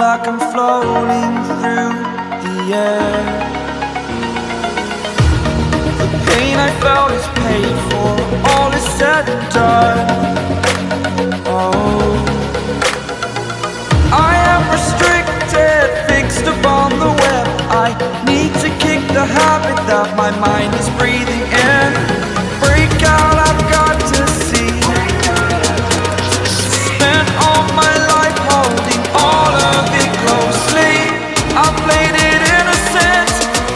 like I'm floating through the air. The pain I felt is paid for, all is said and done. Oh, I am restricted, fixed upon the web. I need to kick the habit that my mind is breathing in. Break out, I've got to see. Spent all my life holding all of it closely. I played it innocent,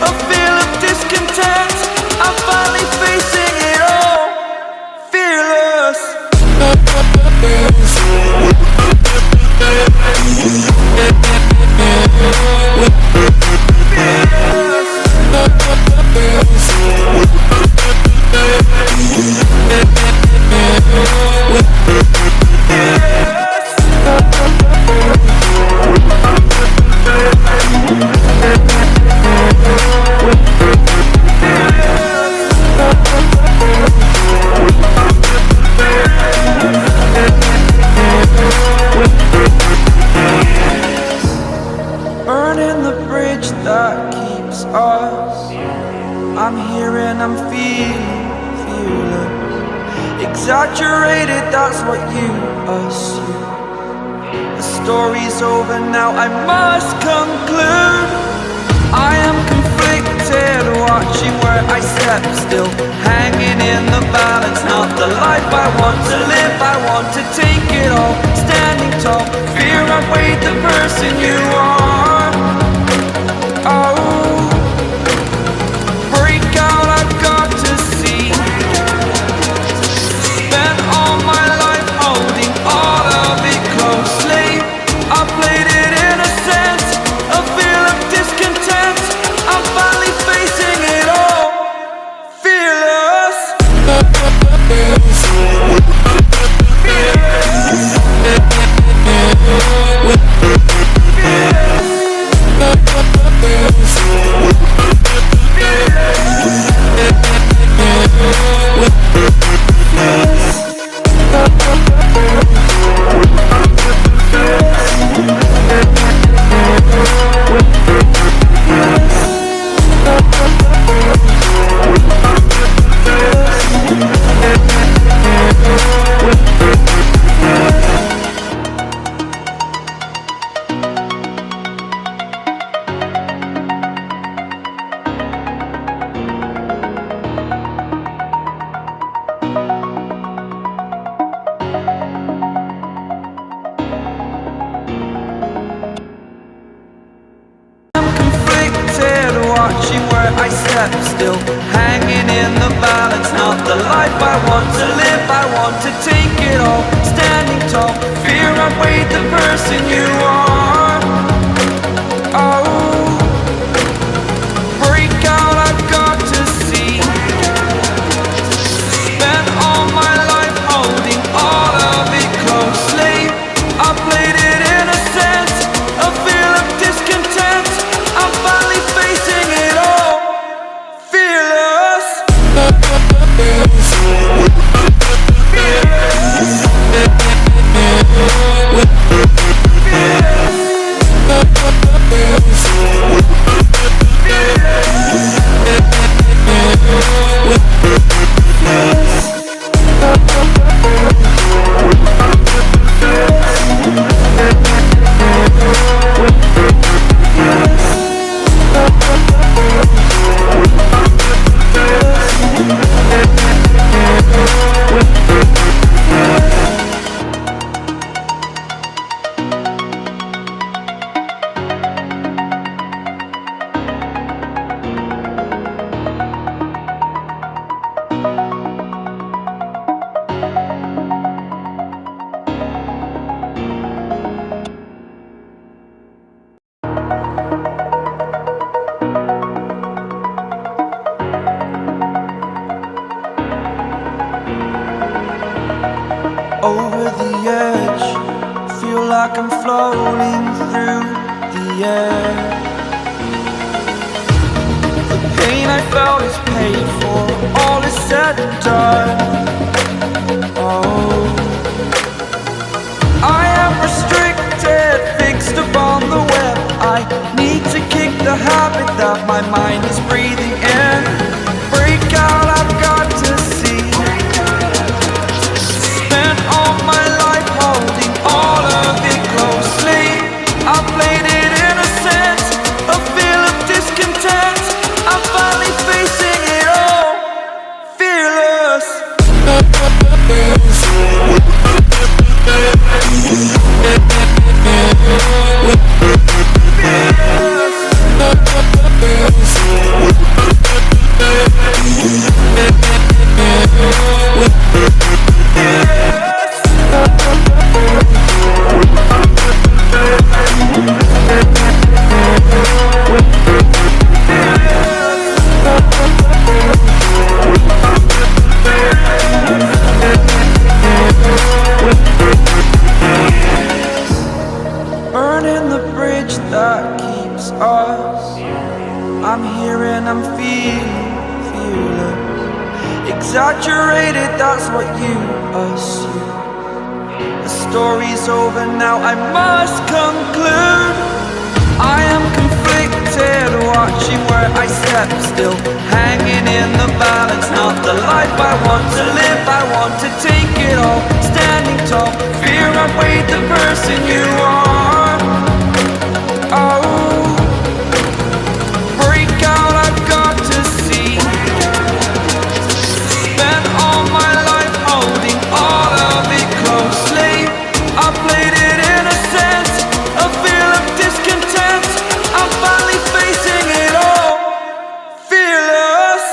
a feel of discontent. I'm finally facing it all, fearless. Burning the bridge that keeps us. I'm here and I'm feeling fearless. Exaggerated, that's what you assume. The story's over now, I must conclude. I am conflicted, watching where I step still, hanging in the balance. Not the life I want to live, I want to take it all. Standing tall, fear I weighed the person you are. Oh, break out, I've got to see. Spent all my life holding all of it closely. I played it innocent, a feel of discontent. I'm finally facing it all, fearless. Watching where I step still, hanging in the balance. Not the life I want to live, I want to take it all. Standing tall, fear I weighed the person you are. Oh, break out, I've got to see. Spent all my life holding all of it closely. I played it innocent, a feel of discontent. I'm finally facing it all, fearless. Over the edge, feel like I'm floating through the air. The pain I felt is paid for, all is said and done. Oh, I am restricted, fixed upon the the habit that my mind is breathing in. Break out, I've got to see. Spent all my life holding all of it closely. I played it innocent, a feel of discontent. I'm finally facing it all, fearless. Burning the bridge that keeps us. I'm here and I'm feeling fearless. Exaggerated, that's what you assume. The story's over now, I must conclude. I am conflicted, watching where I step still, hanging in the balance. Not the life I want to live, I want to take it all. Standing tall, fear outweighed the person you are. Oh, break out, I've got to see. Spent all my life holding all of it closely. I played it innocent, a feel of discontent. I'm finally facing it all, fearless.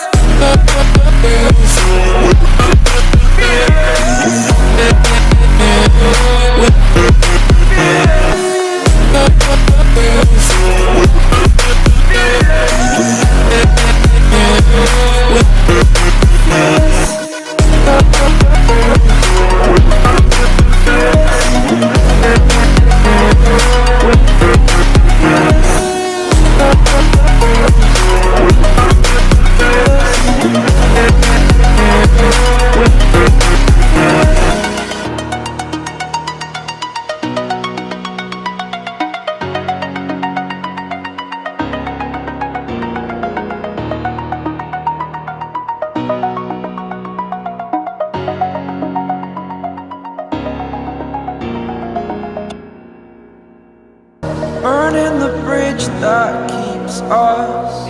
Burning the bridge that keeps us.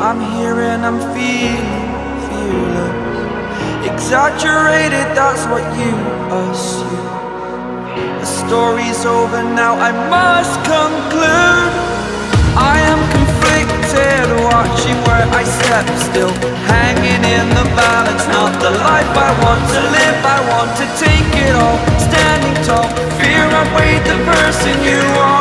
I'm here and I'm feeling fearless. Exaggerated, that's what you assume. The story's over now, I must conclude. I am conflicted, watching where I step still, hanging in the balance. Not the life I want to live, I want to take it all. Standing tall, fear outweighed the person you are.